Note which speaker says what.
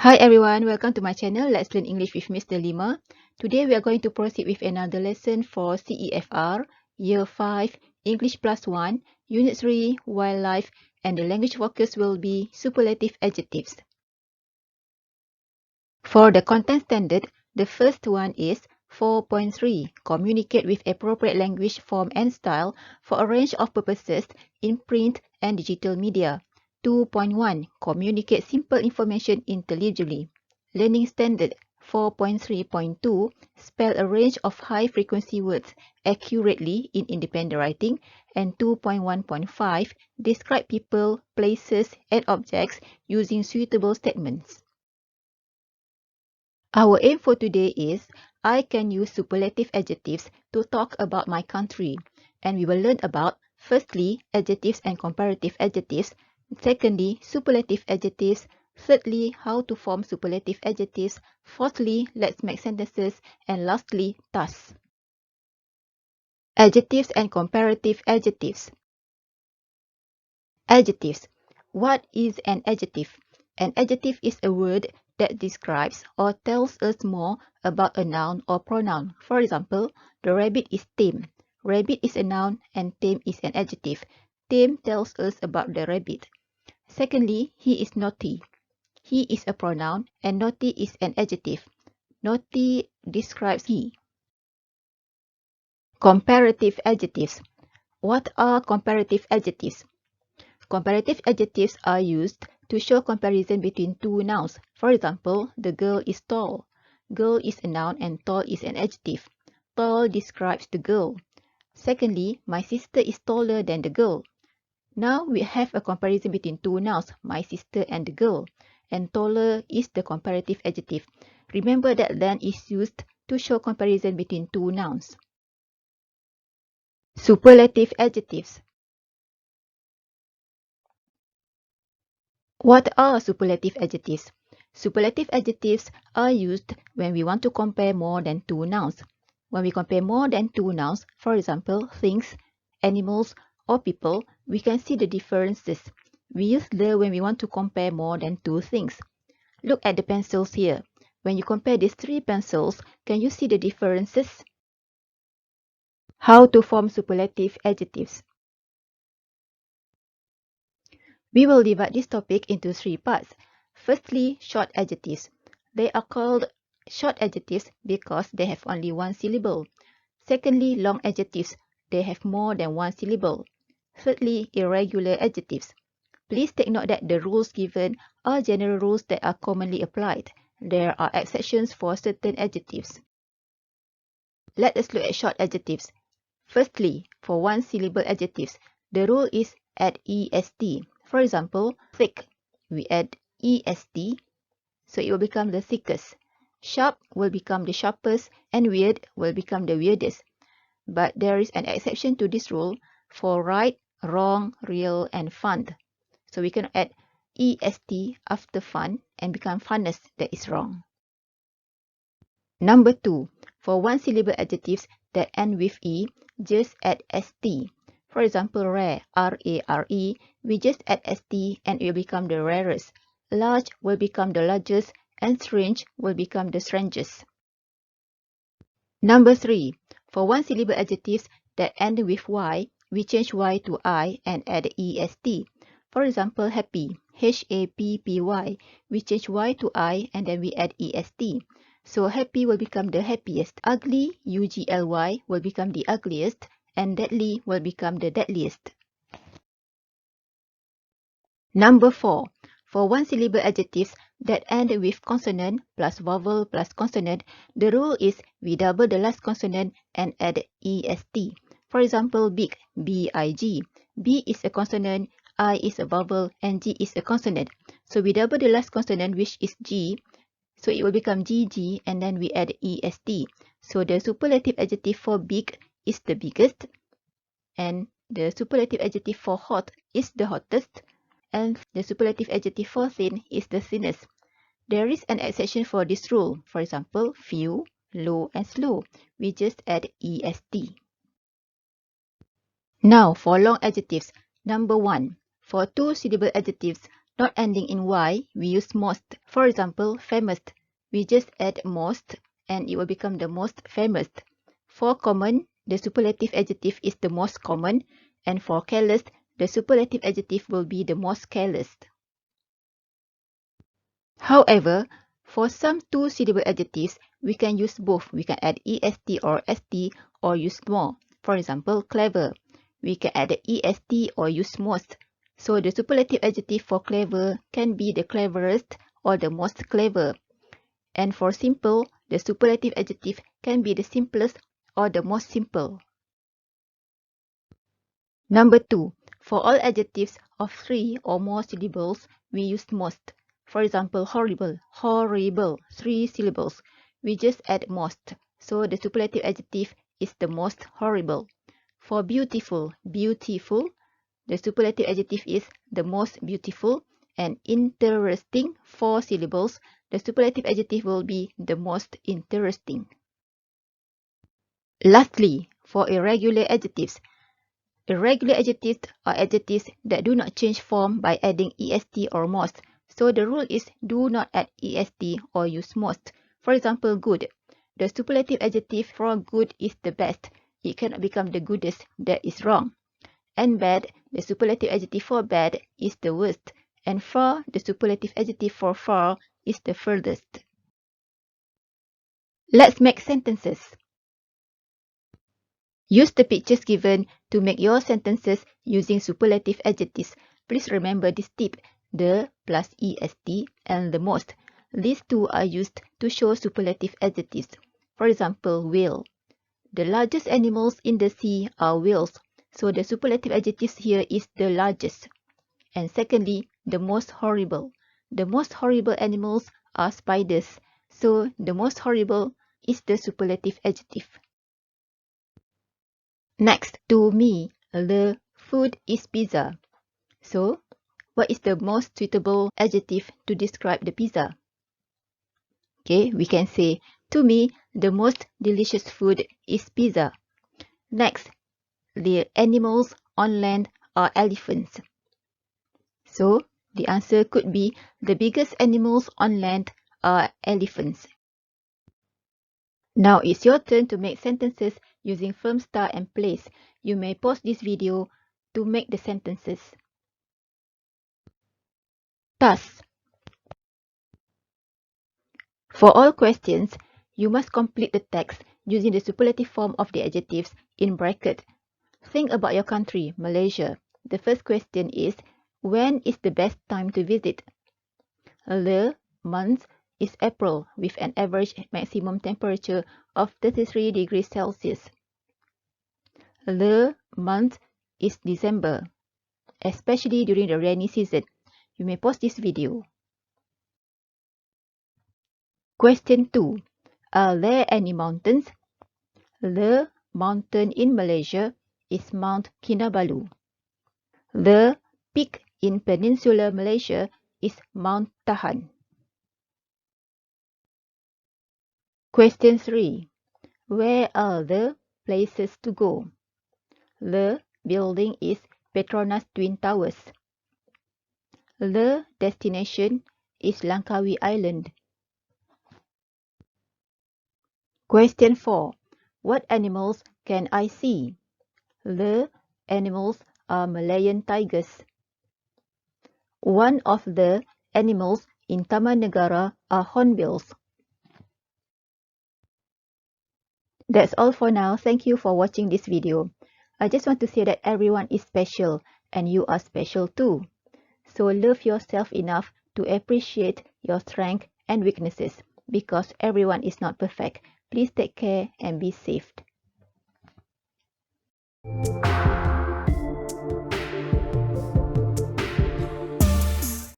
Speaker 1: Hi everyone, welcome to my channel. Let's learn English with Miss Delima. Today we are going to proceed with another lesson for CEFR, Year 5, English Plus 1, Unit 3, Wildlife, and the language focus will be Superlative Adjectives. For the content standard, the first one is 4.3, Communicate with appropriate language, form, and style for a range of purposes in print and digital media. 2.1, Communicate simple information intelligibly. Learning Standard 4.3.2, Spell a range of high-frequency words accurately in independent writing. And 2.1.5, Describe people, places, and objects using suitable statements. Our aim for today is I can use superlative adjectives to talk about my country. And we will learn about, firstly, adjectives and comparative adjectives. Secondly, superlative adjectives. Thirdly, how to form superlative adjectives. Fourthly, let's make sentences. And lastly, tasks. Adjectives and comparative adjectives. Adjectives. What is an adjective? An adjective is a word that describes or tells us more about a noun or pronoun. For example, the rabbit is tame. Rabbit is a noun and tame is an adjective. Tame tells us about the rabbit. Secondly, he is naughty. He is a pronoun and naughty is an adjective. Naughty describes he. Comparative adjectives. What are comparative adjectives? Comparative adjectives are used to show comparison between two nouns. For example, the girl is tall. Girl is a noun and tall is an adjective. Tall describes the girl. Secondly, my sister is taller than the girl. Now we have a comparison between two nouns, my sister and the girl. And taller is the comparative adjective. Remember that than is used to show comparison between two nouns. Superlative adjectives. What are superlative adjectives? Superlative adjectives are used when we want to compare more than two nouns. When we compare more than two nouns, for example, things, animals, or people, we can see the differences. We use the when we want to compare more than two things. Look at the pencils here. When you compare these three pencils, can you see the differences? How to form superlative adjectives? We will divide this topic into three parts. Firstly, short adjectives. They are called short adjectives because they have only one syllable. Secondly, long adjectives. They have more than one syllable. Thirdly, irregular adjectives. Please take note that the rules given are general rules that are commonly applied. There are exceptions for certain adjectives. Let us look at short adjectives. Firstly, for one syllable adjectives, the rule is add est. For example, thick, we add est, so it will become the thickest. Sharp will become the sharpest, and weird will become the weirdest. But there is an exception to this rule for right, wrong, real, and fun. So we can add est after fun and become funnest, that is wrong. Number 2, for one syllable adjectives that end with e, just add st. For example, rare, R-A-R-E, we just add st and it will become the rarest. Large will become the largest and strange will become the strangest. Number 3, for one syllable adjectives that end with y, we change y to I and add est. For example, happy, H-A-P-P-Y, we change y to I and then we add est. So happy will become the happiest, ugly, U-G-L-Y, will become the ugliest, and deadly will become the deadliest. Number 4, for one syllable adjectives that end with consonant plus vowel plus consonant, the rule is we double the last consonant and add est. For example, big, B-I-G. B is a consonant, I is a vowel, and G is a consonant. So we double the last consonant, which is G. So it will become GG and then we add EST. So the superlative adjective for big is the biggest. And the superlative adjective for hot is the hottest. And the superlative adjective for thin is the thinnest. There is an exception for this rule. For example, few, low, and slow. We just add EST. Now for long adjectives. Number 1, for two syllable adjectives not ending in Y, we use most. For example, famous. We just add most and it will become the most famous. For common, the superlative adjective is the most common, and for careless, the superlative adjective will be the most careless. However, for some two-syllable adjectives, we can use both. We can add est or st or use more. For example, clever. We can add the est or use most. So the superlative adjective for clever can be the cleverest or the most clever. And for simple, the superlative adjective can be the simplest or the most simple. Number 2. For all adjectives of 3 or more syllables, we use most. For example, horrible, horrible, 3 syllables. We just add most. So the superlative adjective is the most horrible. For beautiful, beautiful, the superlative adjective is the most beautiful. And interesting, 4 syllables, the superlative adjective will be the most interesting. Lastly, for irregular adjectives, irregular adjectives are adjectives that do not change form by adding est or most. So the rule is do not add est or use most. For example, good. The superlative adjective for good is the best. It cannot become the goodest. That is wrong. And bad, the superlative adjective for bad is the worst. And far, the superlative adjective for far is the furthest. Let's make sentences. Use the pictures given to make your sentences using superlative adjectives. Please remember this tip, the plus est and the most. These two are used to show superlative adjectives. For example, whale. The largest animals in the sea are whales, so the superlative adjective here is the largest. And secondly, the most horrible. The most horrible animals are spiders, so the most horrible is the superlative adjective. Next, to me, the food is pizza. So, what is the most suitable adjective to describe the pizza? Okay, we can say, to me, the most delicious food is pizza. Next, the animals on land are elephants. So, the answer could be, the biggest animals on land are elephants. Now it's your turn to make sentences using firm star and place. You may pause this video to make the sentences. Thus, for all questions, you must complete the text using the superlative form of the adjectives in bracket. Think about your country, Malaysia. The first question is, when is the best time to visit? The month is April with an average maximum temperature of 33 degrees Celsius. The month is December, especially during the rainy season. You may pause this video. Question 2. Are there any mountains? The mountain in Malaysia is Mount Kinabalu. The peak in Peninsular Malaysia is Mount Tahan. Question 3. Where are the places to go? The building is Petronas Twin Towers. The destination is Langkawi Island. Question 4. What animals can I see? The animals are Malayan tigers. One of the animals in Taman Negara are hornbills. That's all for now. Thank you for watching this video. I just want to say that everyone is special and you are special too. So love yourself enough to appreciate your strengths and weaknesses because everyone is not perfect. Please take care and be safe.